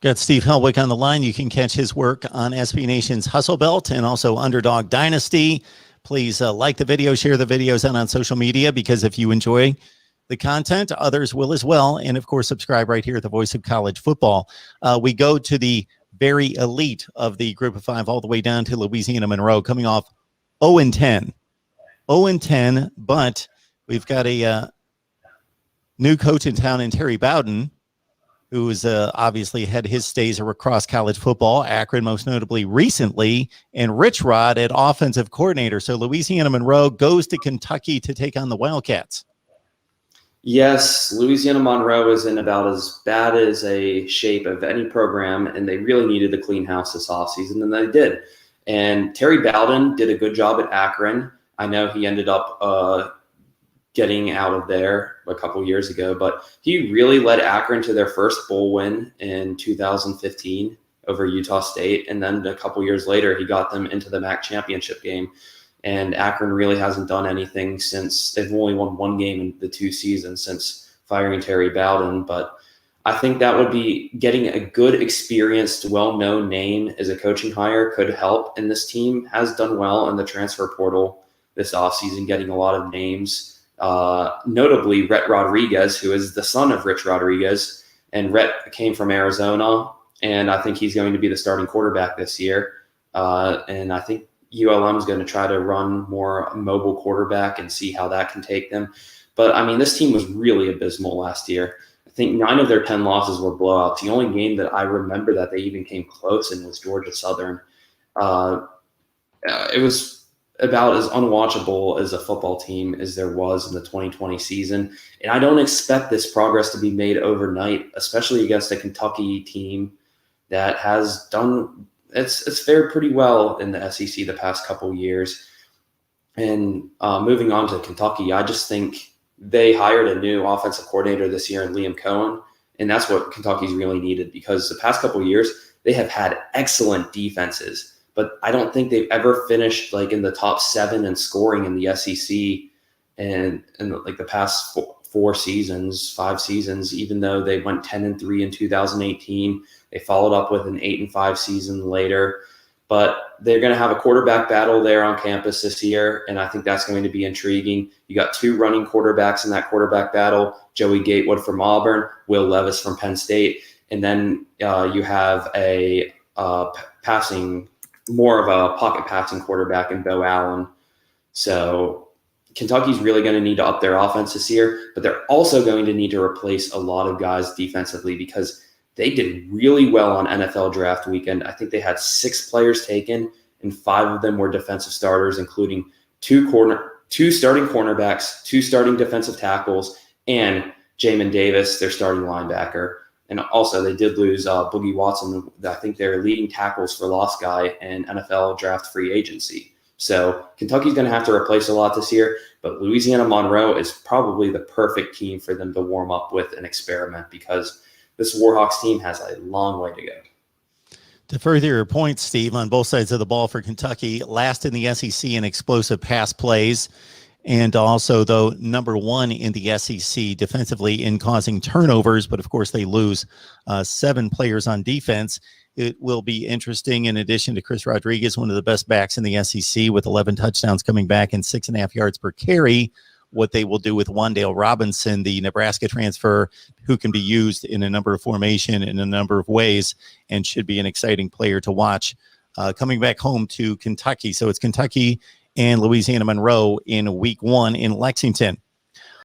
Got Steve Helwick on the line. You can catch his work on SB Nation's Hustle Belt and also Underdog Dynasty. Please like the video, share the videos on social media, because if you enjoy the content, others will as well. And of course, subscribe right here at the Voice of College Football. We go to the very elite of the group of five all the way down to Louisiana Monroe, coming off 0-10. 0-10, but we've got a new coach in town in Terry Bowden, who has obviously had his stays across college football, Akron most notably recently, and Rich Rod at offensive coordinator. So Louisiana Monroe goes to Kentucky to take on the Wildcats. Yes, Louisiana Monroe is in about as bad as a shape of any program, and they really needed to clean house this offseason, and they did. And Terry Bowden did a good job at Akron. I know he ended up getting out of there a couple years ago, but he really led Akron to their first bowl win in 2015 over Utah State. And then a couple years later, he got them into the MAC championship game. And Akron really hasn't done anything since. They've only won one game in the 2 seasons since firing Terry Bowden. But I think that would be getting a good, experienced, well-known name as a coaching hire could help. And this team has done well in the transfer portal this offseason, getting a lot of names. Notably Rhett Rodriguez, who is the son of Rich Rodriguez, and Rhett came from Arizona, and I think he's going to be the starting quarterback this year. And I think ULM is going to try to run more mobile quarterback and see how that can take them. But I mean, this team was really abysmal last year. I think 9 of their 10 losses were blowouts. The only game that I remember that they even came close in was Georgia Southern. It was about as unwatchable as a football team as there was in the 2020 season. And I don't expect this progress to be made overnight, especially against a Kentucky team that has done it's fared pretty well in the SEC the past couple years. And moving on to Kentucky, I just think they hired a new offensive coordinator this year in Liam Cohen. And that's what Kentucky's really needed, because the past couple years, they have had excellent defenses, but I don't think they've ever finished like in the top 7 in scoring in the SEC and in like the past 5 seasons, even though they went 10-3 in 2018. They followed up with an 8-5 season later, but they're going to have a quarterback battle there on campus this year. And I think that's going to be intriguing. You got 2 running quarterbacks in that quarterback battle, Joey Gatewood from Auburn, Will Levis from Penn State. And then you have a more of a pocket passing quarterback in Bo Allen. So Kentucky's really going to need to up their offense this year, but they're also going to need to replace a lot of guys defensively, because they did really well on NFL draft weekend. I think they had 6 players taken, and 5 of them were defensive starters, including 2 starting cornerbacks, 2 starting defensive tackles, and Jamin Davis, their starting linebacker. And also they did lose Boogie Watson. I think they're leading tackles for loss guy in NFL draft free agency. So Kentucky's going to have to replace a lot this year, but Louisiana Monroe is probably the perfect team for them to warm up with and experiment, because this Warhawks team has a long way to go. To further your point, Steve, on both sides of the ball for Kentucky, last in the SEC in explosive pass plays, and also, though, number 1 in the SEC defensively in causing turnovers, but of course they lose 7 players on defense. It will be interesting, in addition to Chris Rodriguez, one of the best backs in the SEC with 11 touchdowns coming back and 6.5 yards per carry, what they will do with Wan'Dale Robinson, the Nebraska transfer, who can be used in a number of formation in a number of ways and should be an exciting player to watch coming back home to Kentucky. So it's Kentucky and Louisiana Monroe in week 1 in Lexington.